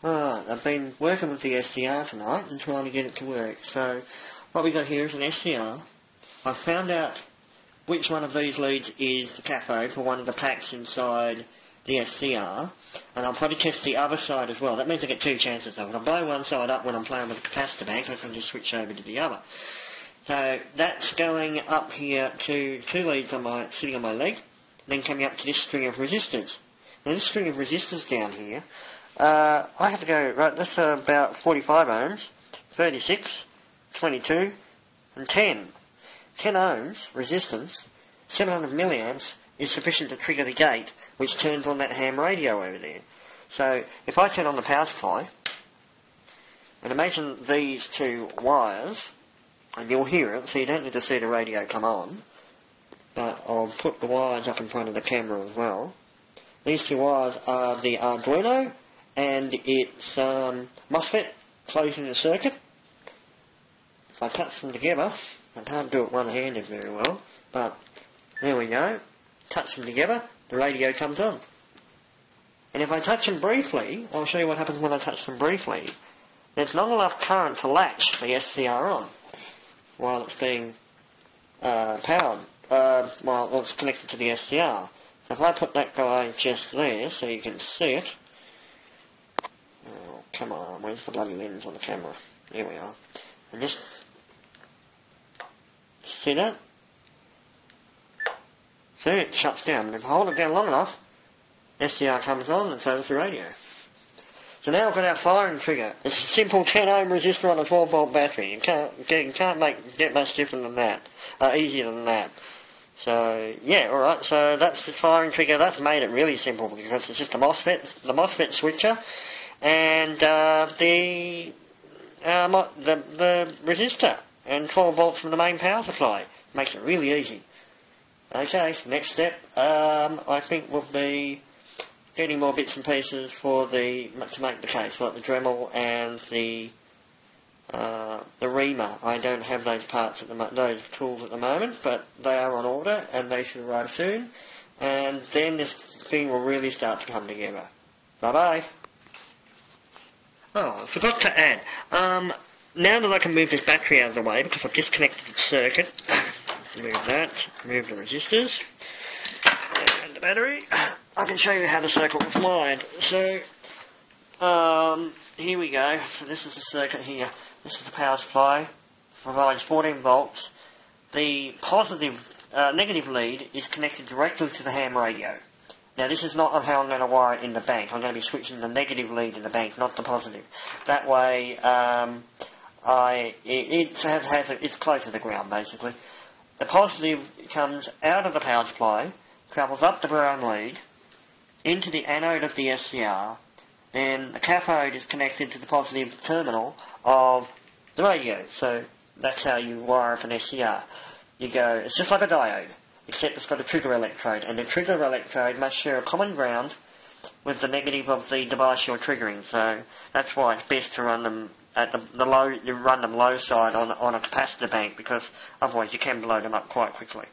Alright, I've been working with the SCR tonight and trying to get it to work. So, what we got here is an SCR. I've found out which one of these leads is the cathode for one of the packs inside the SCR, and I'll probably test the other side as well. That means I get two chances of it. I'll blow one side up when I'm playing with the capacitor bank, I can just switch over to the other. So, that's going up here to two leads sitting on my leg, then coming up to this string of resistors. Now this string of resistors down here, I have to go, right, that's about 45 ohms, 36, 22, and 10. 10 ohms resistance, 700 milliamps is sufficient to trigger the gate, which turns on that ham radio over there. So, if I turn on the power supply, and imagine these two wires, and you'll hear it, so you don't need to see the radio come on, but I'll put the wires up in front of the camera as well. These two wires are the Arduino, and it's MOSFET closing the circuit. If I touch them together, I can't do it one-handed very well, but there we go. Touch them together, the radio comes on. And if I touch them briefly, I'll show you what happens when I touch them briefly. There's not enough current to latch the SCR on while it's being powered, while it's connected to the SCR. So if I put that guy just there so you can see it. Oh, come on, where's the bloody lens on the camera? Here we are. And just see that? See, it shuts down. And if I hold it down long enough, SCR comes on and so does the radio. So now I've got our firing trigger. It's a simple 10 ohm resistor on a 12 volt battery. You can't get much different than that. Easier than that. So, yeah, alright, so that's the firing trigger. That's made it really simple because it's just the MOSFET switcher and the resistor and 12 volts from the main power supply. Makes it really easy. Okay, next step, I think will be getting more bits and pieces to make the case, like the Dremel and the reamer. I don't have those parts those tools at the moment, but they are on order and they should arrive soon. And then this thing will really start to come together. Bye bye. Oh, I forgot to add. Now that I can move this battery out of the way because I've disconnected the circuit, move that, move the resistors, and the battery. I can show you how the circuit was wired. So, here we go. So this is the circuit here. This is the power supply. Provides 14 volts. The negative lead is connected directly to the ham radio. Now this is not how I'm going to wire it in the bank. I'm going to be switching the negative lead in the bank, not the positive. That way, it's close to the ground basically. The positive comes out of the power supply, travels up the brown lead, into the anode of the SCR, then the cathode is connected to the positive terminal of the radio. So that's how you wire up an SCR. You go, it's just like a diode, except it's got a trigger electrode, and the trigger electrode must share a common ground with the negative of the device you're triggering. So that's why it's best to run them at you run them low side on a capacitor bank, because otherwise you can blow them up quite quickly.